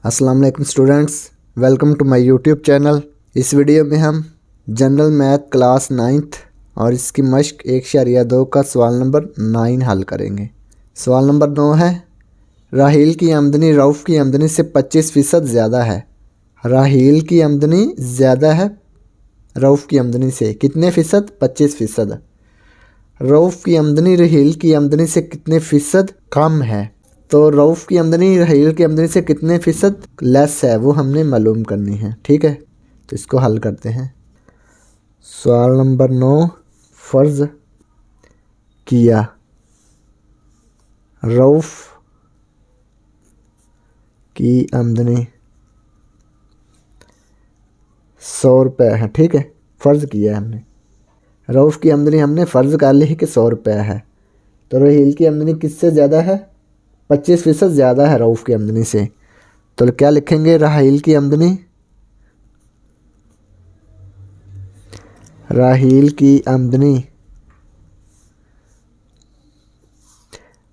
अस्सलाम वालेकुम students, welcome to my YouTube channel. इस वीडियो में हम जनरल मैथ क्लास 9th और इसकी मश्क 1/2 का सवाल नंबर 9 हल करेंगे। सवाल नंबर 9 है, राहील की आमदनी रऊफ़ की आमदनी से 25% ज़्यादा है। राहील की आमदनी ज़्यादा है रऊफ़ की आमदनी से कितने फ़ीसद? 25%। रऊफ़ की आमदनी राहील की आमदनी से कितने फ़ीसद कम है? तो रऊफ़ की आमदनी राहील की आमदनी से कितने फ़ीसद लेस है वो हमने मालूम करनी है। ठीक है, तो इसको हल करते हैं। सवाल नंबर 9, फ़र्ज़ किया रऊफ़ की आमदनी 100 रुपये है। ठीक है, फ़र्ज़ किया है हमने, रऊफ़ की आमदनी हमने फ़र्ज़ कर ली कि 100 रुपये है। तो राहील की आमदनी किससे ज़्यादा है? 25% ज़्यादा है रऊफ़ की आमदनी से। तो क्या लिखेंगे? राहील की आमदनी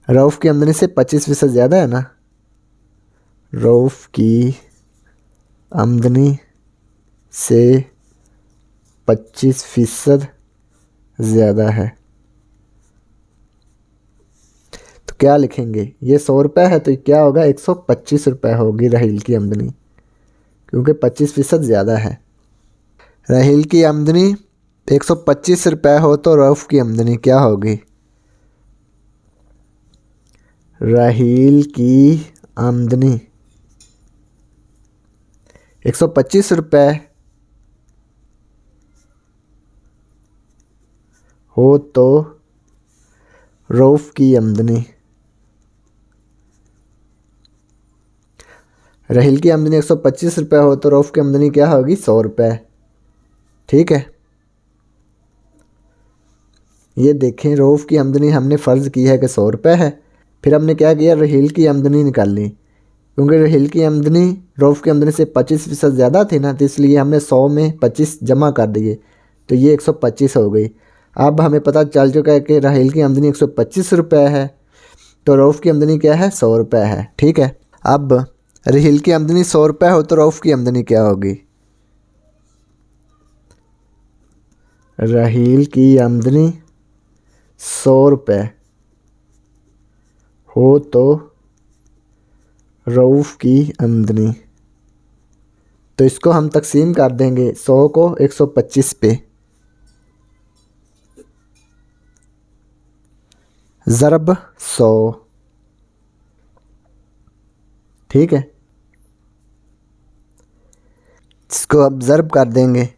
रऊफ़ की आमदनी से 25% ज़्यादा है ना। रऊफ़ की आमदनी से 25% ज़्यादा है। तो क्या लिखेंगे? ये 100 रुपये है तो क्या होगा? 125 रुपये होगी राहील की आमदनी, क्योंकि 25% ज़्यादा है। राहील की आमदनी 125 रुपये हो तो रऊफ़ की आमदनी क्या होगी? राहील की आमदनी 125 रुपये हो तो रऊफ़ की आमदनी, राहील की आमदनी 125 रुपये हो तो रऊफ़ की आमदनी क्या होगी? 100 रुपये। ठीक है, ये देखें, रऊफ़ की आमदनी हमने फ़र्ज़ की है कि 100 रुपये है। फिर हमने क्या किया? राहील की आमदनी निकाल ली, क्योंकि राहील की आमदनी रऊफ़ की आमदनी से 25% ज़्यादा थी ना, तो इसलिए हमने 100 में 25 जमा कर दिए, तो ये 125 हो गई। अब हमें पता चल चुका है कि राहील की आमदनी 125 रुपये है, तो रऊफ़ की आमदनी क्या है? 100 रुपये है। ठीक है, अब राहील की आमदनी 100 रुपये हो तो रऊफ़ की आमदनी क्या होगी? राहील की आमदनी 100 रुपये हो तो रऊफ़ की आमदनी, तो इसको हम तकसीम कर देंगे 100 को 125 पे, ज़रब 100। ठीक है, इसको अब ज़रब कर देंगे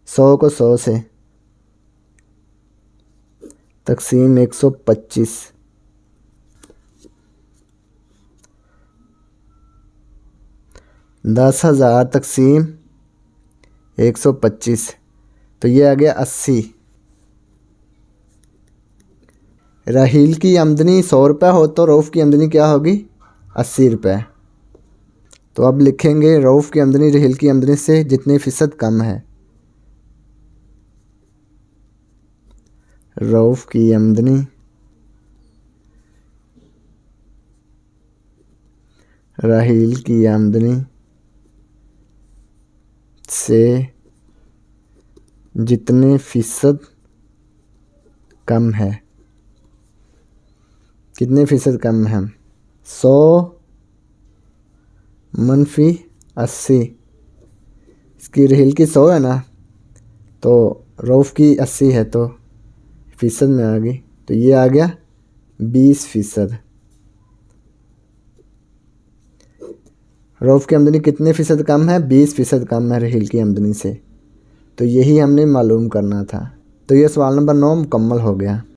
100 को 100 से, तकसीम 125, 10,000 तकसीम 125, तो ये आ गया 80। राहील की आमदनी 100 रुपये हो तो रऊफ़ की आमदनी क्या होगी? 80 रुपये। तो अब लिखेंगे रऊफ़ की आमदनी राहील की आमदनी से जितने फ़ीसद कम है। रऊफ़ की आमदनी राहील की आमदनी से जितने फ़ीसद कम है। कितने फ़ीसद कम है? 100 मनफी 80, इसकी राहील की 100 है ना, तो रऊफ़ की 80 है, तो फ़ीसद में आ गई, तो ये आ गया 20%। रऊफ़ की आमदनी कितने फ़ीसद कम है? 20% कम है राहील की आमदनी से। तो यही हमने मालूम करना था। तो ये सवाल नंबर 9 मुकम्मल हो गया।